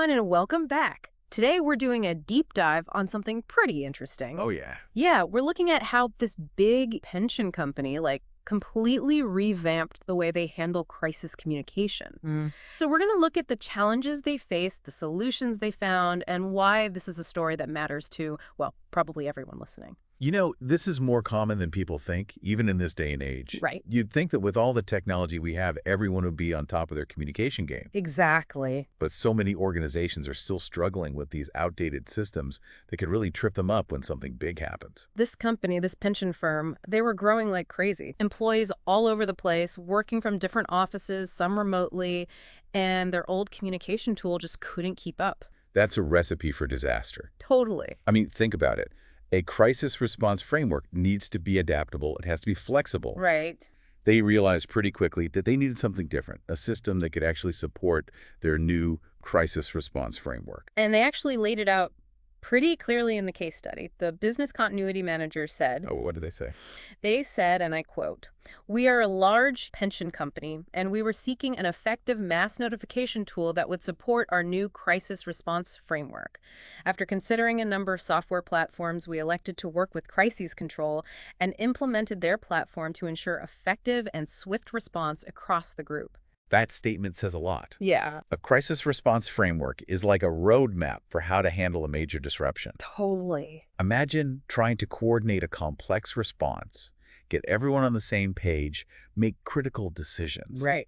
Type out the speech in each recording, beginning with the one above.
everyone, and welcome back. Today, we're doing a deep dive on something pretty interesting. Oh, yeah. Yeah, we're looking at how this big pension company, completely revamped the way they handle crisis communication. So we're going to look at the challenges they faced, the solutions they found, and why this is a story that matters to, well, probably everyone listening. You know, this is more common than people think, even in this day and age. Right. You'd think that with all the technology we have, everyone would be on top of their communication game. Exactly. But so many organizations are still struggling with these outdated systems that could really trip them up when something big happens. This company, this pension firm, they were growing like crazy. Employees all over the place, working from different offices, some remotely, and their old communication tool just couldn't keep up. That's a recipe for disaster. Totally. I mean, think about it. A crisis response framework needs to be adaptable. It has to be flexible. Right. They realized pretty quickly that they needed something different, a system that could actually support their new crisis response framework. And they actually laid it out pretty clearly in the case study. The business continuity manager said, Oh, what did they say? they said, and I quote, "We are a large pension company, and we were seeking an effective mass notification tool that would support our new crisis response framework. After considering a number of software platforms, we elected to work with Crises Control and implemented their platform to ensure effective and swift response across the group." That statement says a lot. Yeah, A crisis response framework is like a roadmap for how to handle a major disruption. totally. Imagine trying to coordinate a complex response, get everyone on the same page, make critical decisions. Right.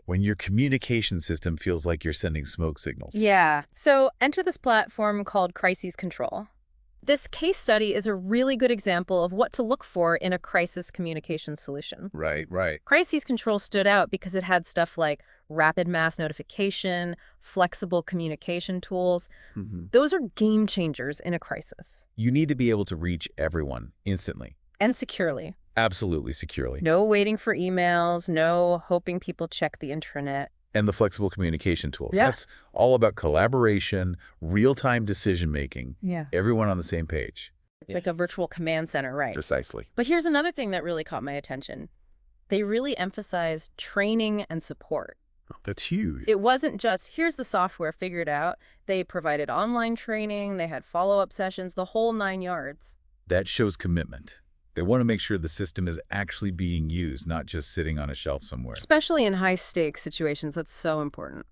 When your communication system feels like you're sending smoke signals. Yeah. So enter this platform called Crises Control. This case study is a really good example of what to look for in a crisis communication solution. Right. Crises Control stood out because it had stuff like rapid mass notification, flexible communication tools. Those are game changers in a crisis. You need to be able to reach everyone instantly. And securely. Absolutely securely. No waiting for emails, no hoping people check the intranet. And the flexible communication tools. Yeah. That's all about collaboration, real-time decision-making, Yeah. everyone on the same page. It's like a virtual command center, right? Precisely. But here's another thing that really caught my attention. They really emphasized training and support. That's huge. It wasn't just, here's the software, figure it out. They provided online training, they had follow-up sessions, the whole 9 yards. That shows commitment. They want to make sure the system is actually being used, not just sitting on a shelf somewhere. Especially in high-stakes situations, that's so important.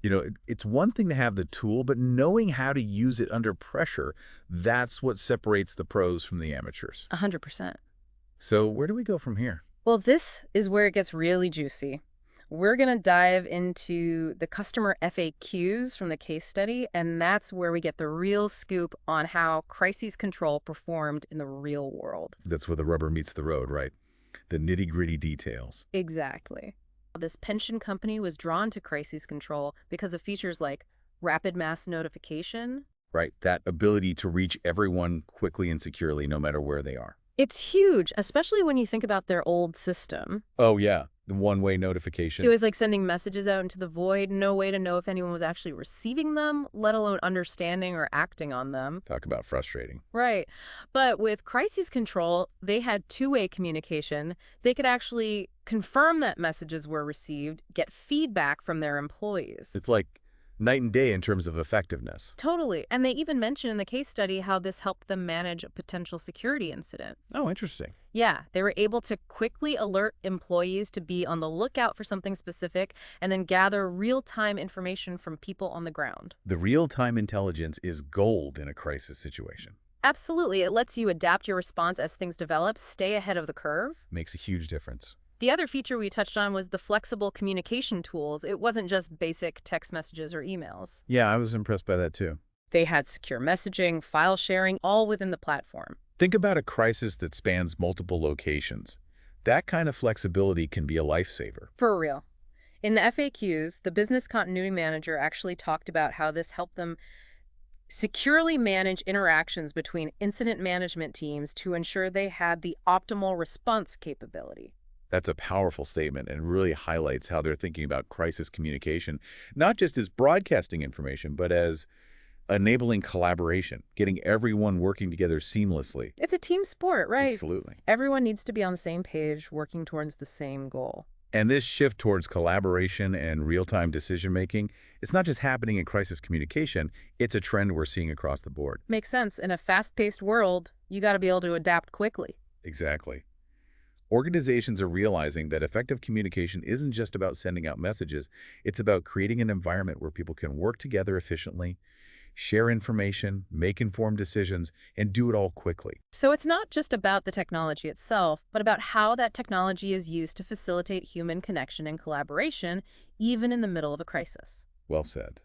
You know, it's one thing to have the tool, but knowing how to use it under pressure, that's what separates the pros from the amateurs. 100%. So where do we go from here? Well, this is where it gets really juicy. We're going to dive into the customer FAQs from the case study, and that's where we get the real scoop on how crises control performed in the real world. That's where the rubber meets the road, right? The nitty-gritty details. Exactly. This pension company was drawn to crises control because of features like rapid mass notification. Right, that ability to reach everyone quickly and securely no matter where they are. It's huge, especially when you think about their old system. Oh, yeah, the one-way notification. It was like sending messages out into the void, no way to know if anyone was actually receiving them, let alone understanding or acting on them. Talk about frustrating. Right. But with crisis control, they had two-way communication. They could actually confirm that messages were received, get feedback from their employees. It's like night and day in terms of effectiveness. Totally. And they even mentioned in the case study how this helped them manage a potential security incident. Oh, interesting. Yeah, they were able to quickly alert employees to be on the lookout for something specific and then gather real-time information from people on the ground. The real-time intelligence is gold in a crisis situation. Absolutely. It lets you adapt your response as things develop, stay ahead of the curve. Makes a huge difference. The other feature we touched on was the flexible communication tools. It wasn't just basic text messages or emails. Yeah, I was impressed by that too. They had secure messaging, file sharing, all within the platform. Think about a crisis that spans multiple locations. That kind of flexibility can be a lifesaver. For real. In the FAQs, the business continuity manager actually talked about how this helped them securely manage interactions between incident management teams to ensure they had the optimal response capability. That's a powerful statement and really highlights how they're thinking about crisis communication, not just as broadcasting information, but as enabling collaboration, getting everyone working together seamlessly. It's a team sport, right? Absolutely. Everyone needs to be on the same page, working towards the same goal. And this shift towards collaboration and real-time decision-making, it's not just happening in crisis communication, it's a trend we're seeing across the board. Makes sense. In a fast-paced world, you got to be able to adapt quickly. Exactly. Organizations are realizing that effective communication isn't just about sending out messages, it's about creating an environment where people can work together efficiently, share information, make informed decisions, and do it all quickly. So it's not just about the technology itself, but about how that technology is used to facilitate human connection and collaboration, even in the middle of a crisis. Well said.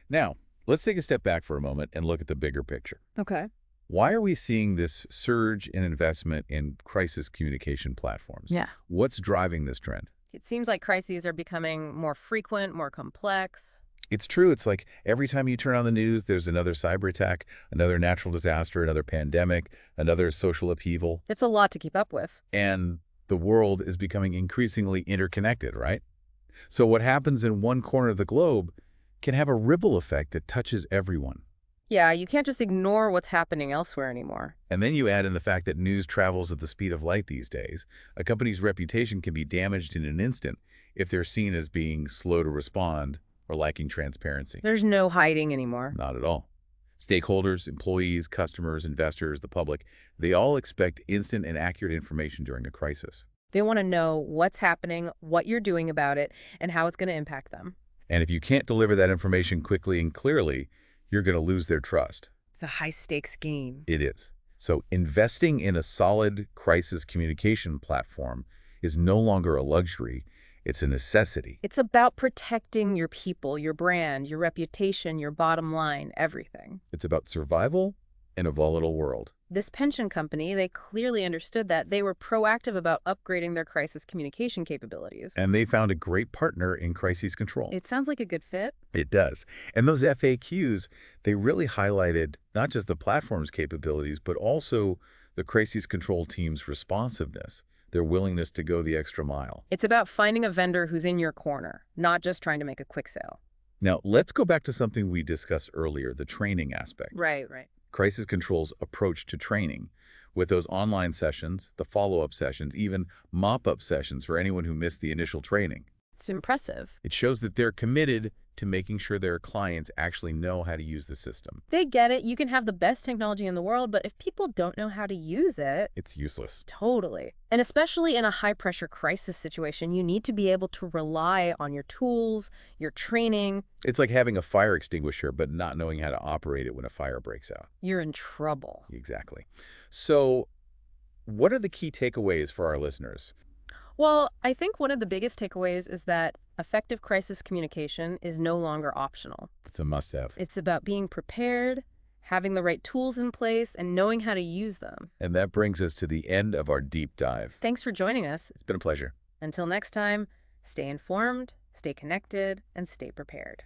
Now, let's take a step back for a moment and look at the bigger picture. Okay. Why are we seeing this surge in investment in crisis communication platforms? Yeah. What's driving this trend? It seems like crises are becoming more frequent, more complex. It's true. It's like every time you turn on the news, there's another cyber attack, another natural disaster, another pandemic, another social upheaval. It's a lot to keep up with. And the world is becoming increasingly interconnected, right? So what happens in one corner of the globe can have a ripple effect that touches everyone. Yeah, you can't just ignore what's happening elsewhere anymore. And then you add in the fact that news travels at the speed of light these days. A company's reputation can be damaged in an instant if they're seen as being slow to respond or lacking transparency. There's no hiding anymore. Not at all. Stakeholders, employees, customers, investors, the public, they all expect instant and accurate information during a crisis. They want to know what's happening, what you're doing about it, and how it's going to impact them. And if you can't deliver that information quickly and clearly, you're going to lose their trust. It's a high-stakes game. It is. So investing in a solid crisis communication platform is no longer a luxury. It's a necessity. It's about protecting your people, your brand, your reputation, your bottom line, everything. It's about survival in a volatile world. This pension company, they clearly understood that. They were proactive about upgrading their crisis communication capabilities. And they found a great partner in Crises Control. It sounds like a good fit. It does. And those FAQs, they really highlighted not just the platform's capabilities, but also the Crises Control team's responsiveness, their willingness to go the extra mile. It's about finding a vendor who's in your corner, not just trying to make a quick sale. Now, let's go back to something we discussed earlier, the training aspect. Right. Crisis Control's approach to training, with those online sessions, the follow-up sessions, even mop-up sessions for anyone who missed the initial training. It's impressive. It shows that they're committed to making sure their clients actually know how to use the system. They get it. You can have the best technology in the world, but if people don't know how to use it, It's useless. totally. And especially in a high-pressure crisis situation, you need to be able to rely on your tools, your training. It's like having a fire extinguisher, but not knowing how to operate it when a fire breaks out. You're in trouble. Exactly. So what are the key takeaways for our listeners? Well, I think one of the biggest takeaways is that effective crisis communication is no longer optional. It's a must-have. It's about being prepared, having the right tools in place, and knowing how to use them. And that brings us to the end of our deep dive. Thanks for joining us. It's been a pleasure. Until next time, stay informed, stay connected, and stay prepared.